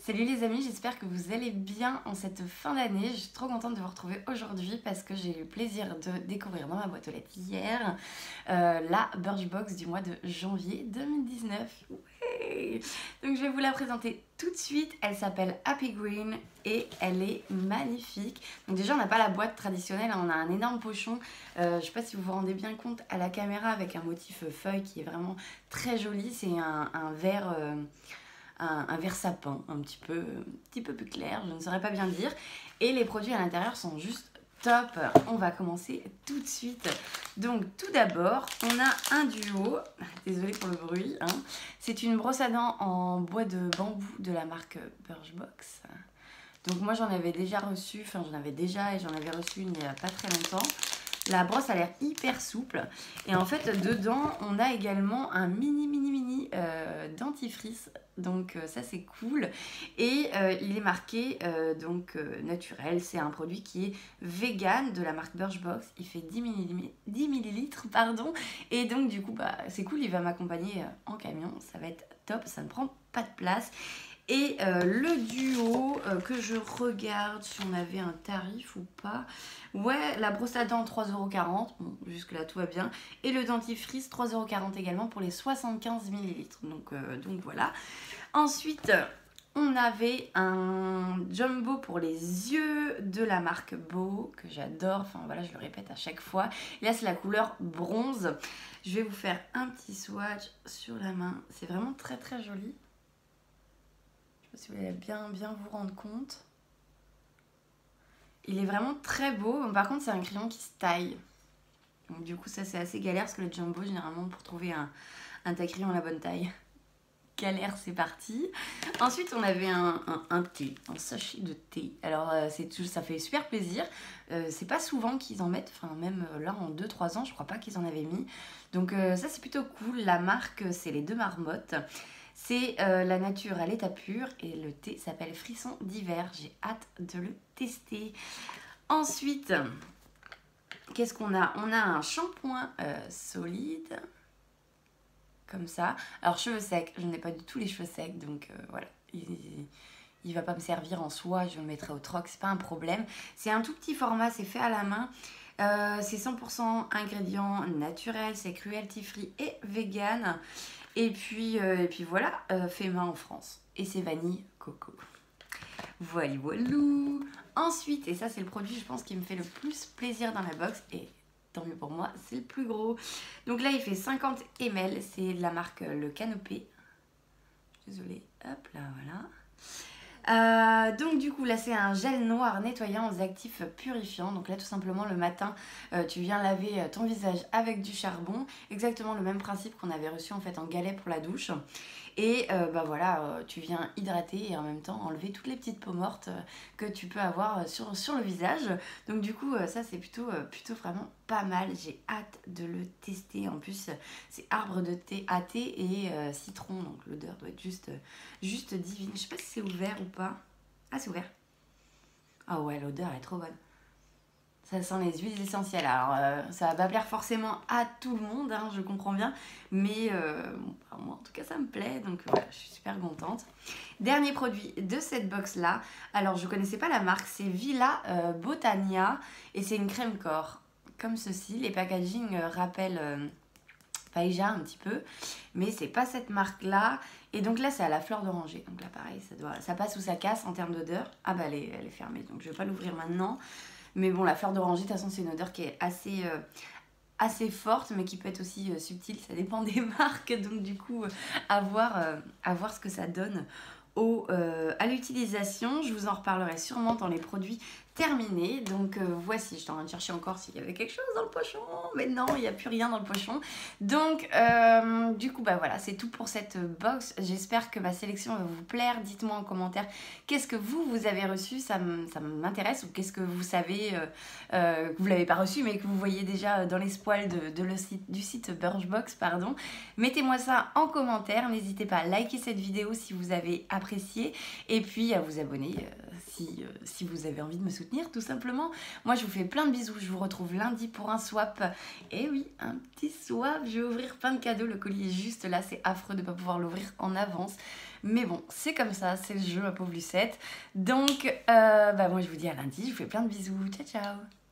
Salut les amis, j'espère que vous allez bien en cette fin d'année. Je suis trop contente de vous retrouver aujourd'hui parce que j'ai eu le plaisir de découvrir dans ma boîte aux lettres hier la Birchbox du mois de janvier 2019. Ouais. Donc je vais vous la présenter tout de suite. Elle s'appelle Happy Green et elle est magnifique. Donc déjà on n'a pas la boîte traditionnelle, on a un énorme pochon. Je sais pas si vous vous rendez bien compte à la caméra avec un motif feuille qui est vraiment très joli. C'est un vert... un vert sapin, un petit peu plus clair, je ne saurais pas bien dire. Et les produits à l'intérieur sont juste top. On va commencer tout de suite. Donc tout d'abord, on a un duo. Désolée pour le bruit. Hein. C'est une brosse à dents en bois de bambou de la marque Birchbox. Donc moi j'en avais déjà reçu, et j'en avais reçu une il n'y a pas très longtemps. La brosse a l'air hyper souple et en fait dedans on a également un mini dentifrice, donc ça c'est cool et il est marqué naturel. C'est un produit qui est vegan de la marque Birchbox, il fait 10 millilitres pardon, et donc du coup c'est cool, il va m'accompagner en camion, ça va être top, ça ne prend pas de place. Et le duo que je regarde si on avait un tarif ou pas. Ouais, la brosse à dents 3,40 €. Bon, jusque là tout va bien. Et le dentifrice 3,40 € également pour les 75 millilitres. Donc voilà. Ensuite, on avait un jumbo pour les yeux de la marque Beau que j'adore. Enfin voilà, je le répète à chaque fois. Et là, c'est la couleur bronze. Je vais vous faire un petit swatch sur la main. C'est vraiment très très joli. Si vous allez bien vous rendre compte. Il est vraiment très beau. Par contre, c'est un crayon qui se taille. Donc du coup, ça c'est assez galère parce que le jumbo, généralement, pour trouver un taille-crayon à la bonne taille. Galère, c'est parti. Ensuite, on avait un thé, un sachet de thé. Alors, ça fait super plaisir. C'est pas souvent qu'ils en mettent. Enfin, même là, en 2-3 ans, je crois pas qu'ils en avaient mis. Donc ça, c'est plutôt cool. La marque, c'est les Deux Marmottes. C'est la nature à l'état pur et le thé s'appelle Frisson d'hiver. J'ai hâte de le tester. Ensuite, qu'est-ce qu'on a? On a un shampoing solide, comme ça. Alors cheveux secs, je n'ai pas du tout les cheveux secs, donc voilà. Il va pas me servir en soi, je le mettrai au troc, c'est pas un problème. C'est un tout petit format, c'est fait à la main. C'est 100% ingrédients naturels, c'est cruelty free et vegan. Et puis voilà, fait main en France. Et c'est vanille coco. Voilà. Ensuite, et ça c'est le produit je pense qui me fait le plus plaisir dans la box. Et tant mieux pour moi, c'est le plus gros. Donc là il fait 50 ml, c'est de la marque Le Canopé. Désolée, hop là, voilà. Donc du coup là c'est un gel noir nettoyant aux actifs purifiants. Donc là tout simplement le matin tu viens laver ton visage avec du charbon, exactement le même principe qu'on avait reçu en fait en galet pour la douche. Et voilà, tu viens hydrater et en même temps enlever toutes les petites peaux mortes que tu peux avoir sur le visage. Donc du coup ça c'est plutôt vraiment pas mal. J'ai hâte de le tester. En plus c'est arbre de thé à thé et citron, donc l'odeur doit être juste divine. Je sais pas si c'est ouvert ou pas. Ah, c'est ouvert. Ah ouais, l'odeur est trop bonne. Ça sent les huiles essentielles. Alors, ça va pas plaire forcément à tout le monde, hein, je comprends bien. Mais moi, en tout cas, ça me plaît. Donc, voilà, je suis super contente. Dernier produit de cette box-là. Alors, je connaissais pas la marque. C'est Villa Botania. Et c'est une crème corps. Comme ceci. Les packaging rappellent Païja un petit peu. Mais c'est pas cette marque-là. Et donc là, c'est à la fleur d'oranger. Donc là, pareil, ça passe ou ça casse en termes d'odeur. Ah bah, elle est fermée. Donc, je vais pas l'ouvrir maintenant. Mais bon, la fleur d'oranger, de toute façon, c'est une odeur qui est assez forte, mais qui peut être aussi subtile. Ça dépend des marques. Donc, du coup, à voir ce que ça donne à l'utilisation. Je vous en reparlerai sûrement dans les produits terminés. Donc, voici. J'étais en train de chercher encore s'il y avait quelque chose dans le pochon. Mais non, il n'y a plus rien dans le pochon. Donc, du coup, voilà, c'est tout pour cette box. J'espère que ma sélection va vous plaire. Dites-moi en commentaire qu'est-ce que vous avez reçu. Ça m'intéresse. Ou qu'est-ce que vous savez que vous ne l'avez pas reçu, mais que vous voyez déjà dans les spoils du site Birchbox, pardon. Mettez-moi ça en commentaire. N'hésitez pas à liker cette vidéo si vous avez apprécié. Et puis à vous abonner si vous avez envie de me soutenir, tout simplement. Moi, je vous fais plein de bisous. Je vous retrouve lundi pour un swap. Et oui, un petit swap. Je vais ouvrir plein de cadeaux. Le colis est juste là. C'est affreux de ne pas pouvoir l'ouvrir en avance. Mais bon, c'est comme ça, c'est le jeu, ma pauvre Lucette. Donc, moi je vous dis à lundi, je vous fais plein de bisous. Ciao, ciao.